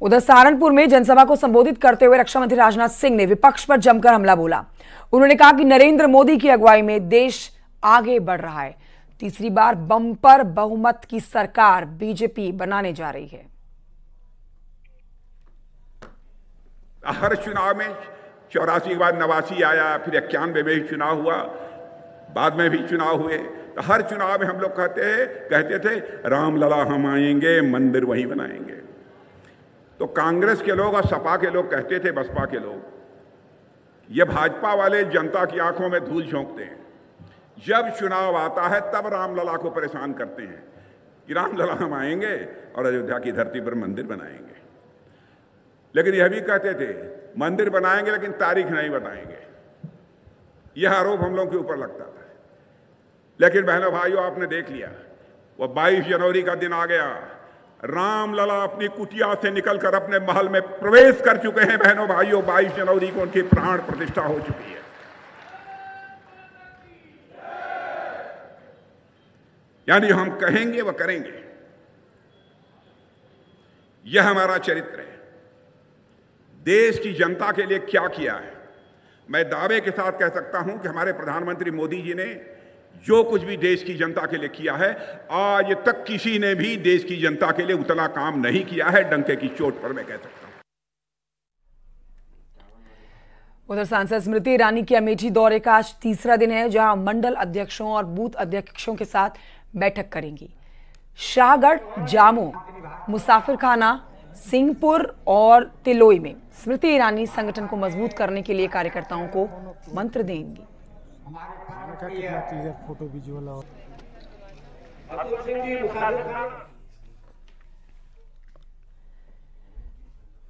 उधर सहारनपुर में जनसभा को संबोधित करते हुए रक्षा मंत्री राजनाथ सिंह ने विपक्ष पर जमकर हमला बोला। उन्होंने कहा कि नरेंद्र मोदी की अगुवाई में देश आगे बढ़ रहा है। तीसरी बार बंपर बहुमत की सरकार बीजेपी बनाने जा रही है। हर चुनाव में 84 के बाद 89 आया, फिर 91 में भी चुनाव हुआ, बाद में भी चुनाव हुए। तो हर चुनाव में हम लोग कहते थे रामलला हम आएंगे, मंदिर वहीं बनाएंगे। तो कांग्रेस के लोग और सपा के लोग कहते थे, बसपा के लोग, ये भाजपा वाले जनता की आंखों में धूल झोंकते हैं। जब चुनाव आता है तब रामलला को परेशान करते हैं कि रामलला हम आएंगे और अयोध्या की धरती पर मंदिर बनाएंगे। लेकिन यह भी कहते थे मंदिर बनाएंगे लेकिन तारीख नहीं बताएंगे। यह आरोप हम लोगों के ऊपर लगता था। लेकिन बहनों भाइयों, आपने देख लिया, वो 22 जनवरी का दिन आ गया। रामलला अपनी कुटिया से निकलकर अपने महल में प्रवेश कर चुके हैं। बहनों भाइयों, 22 जनवरी को उनकी प्राण प्रतिष्ठा हो चुकी है। यानी हम कहेंगे वह करेंगे। यह हमारा चरित्र है। देश की जनता के लिए क्या किया है, मैं दावे के साथ कह सकता हूं कि हमारे प्रधानमंत्री मोदी जी ने जो कुछ भी देश की जनता के लिए किया है, आज तक किसी ने भी देश की जनता के लिए उतना काम नहीं किया है, डंके की चोट पर मैं कह सकता हूं। उधर सांसद स्मृति ईरानी के अमेठी दौरे का आज तीसरा दिन है, जहां मंडल अध्यक्षों और बूथ अध्यक्षों के साथ बैठक करेंगी। शाहगढ़, जामो, मुसाफिरखाना, सिंहपुर और तिलोई में स्मृति ईरानी संगठन को मजबूत करने के लिए कार्यकर्ताओं को मंत्र देंगी।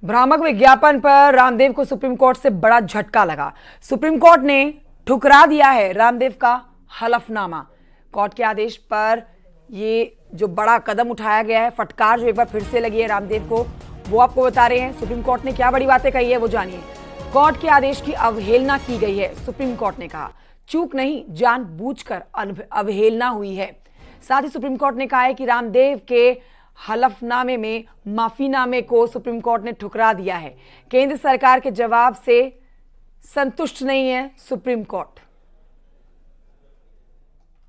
भ्रामक विज्ञापन पर रामदेव को सुप्रीम कोर्ट से बड़ा झटका लगा। सुप्रीम कोर्ट ने ठुकरा दिया है रामदेव का हलफनामा। कोर्ट के आदेश पर ये जो बड़ा कदम उठाया गया है, फटकार जो एक बार फिर से लगी है रामदेव को, वो आपको बता रहे हैं। सुप्रीम कोर्ट ने क्या बड़ी बातें कही है वो जानिए। कोर्ट के आदेश की अवहेलना की गई है। सुप्रीम कोर्ट ने कहा चूक नहीं, जानबूझकर अवहेलना हुई है। साथ ही सुप्रीम कोर्ट ने कहा है कि रामदेव के हलफनामे में माफीनामे को सुप्रीम कोर्ट ने ठुकरा दिया है। केंद्र सरकार के जवाब से संतुष्ट नहीं है सुप्रीम कोर्ट।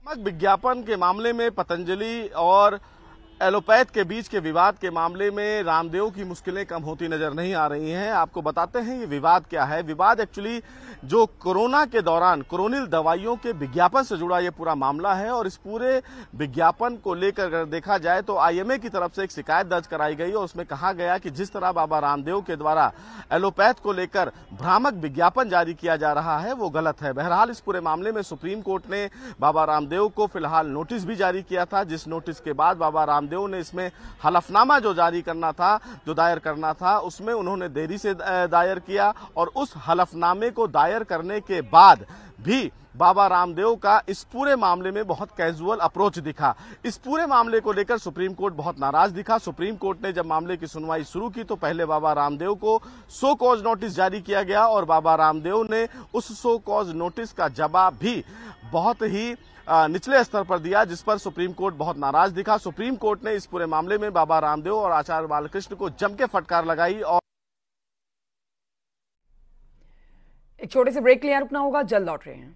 विज्ञापन के मामले में पतंजलि और एलोपैथ के बीच के विवाद के मामले में रामदेव की मुश्किलें कम होती नजर नहीं आ रही हैं। आपको बताते हैं ये विवाद क्या है। विवाद एक्चुअली जो कोरोना के दौरान कोरोनिल दवाइयों के विज्ञापन से जुड़ा ये पूरा मामला है, और इस पूरे विज्ञापन को लेकर अगर देखा जाए तो आईएमए की तरफ से एक शिकायत दर्ज कराई गई और उसमें कहा गया कि जिस तरह बाबा रामदेव के द्वारा एलोपैथ को लेकर भ्रामक विज्ञापन जारी किया जा रहा है वो गलत है। बहरहाल इस पूरे मामले में सुप्रीम कोर्ट ने बाबा रामदेव को फिलहाल नोटिस भी जारी किया था, जिस नोटिस के बाद बाबा रामदेव ने इसमें हलफनामा जो जारी करना था, जो दायर करना था, उसमें उन्होंने देरी से दायर किया। और उस हलफनामे को दायर करने के बाद भी बाबा रामदेव का इस पूरे मामले में बहुत कैजुअल अप्रोच दिखा। इस पूरे मामले को लेकर सुप्रीम कोर्ट बहुत नाराज दिखा। सुप्रीम कोर्ट ने जब मामले की सुनवाई शुरू की तो पहले बाबा रामदेव को सो कॉज नोटिस जारी किया गया और बाबा रामदेव ने उस सो कॉज नोटिस का जवाब भी बहुत ही निचले स्तर पर दिया, जिस पर सुप्रीम कोर्ट बहुत नाराज दिखा। सुप्रीम कोर्ट ने इस पूरे मामले में बाबा रामदेव और आचार्य बालकृष्ण को जम के फटकार लगाई। और एक छोटे से ब्रेक के लिए रुकना होगा, जल्द लौट रहे हैं।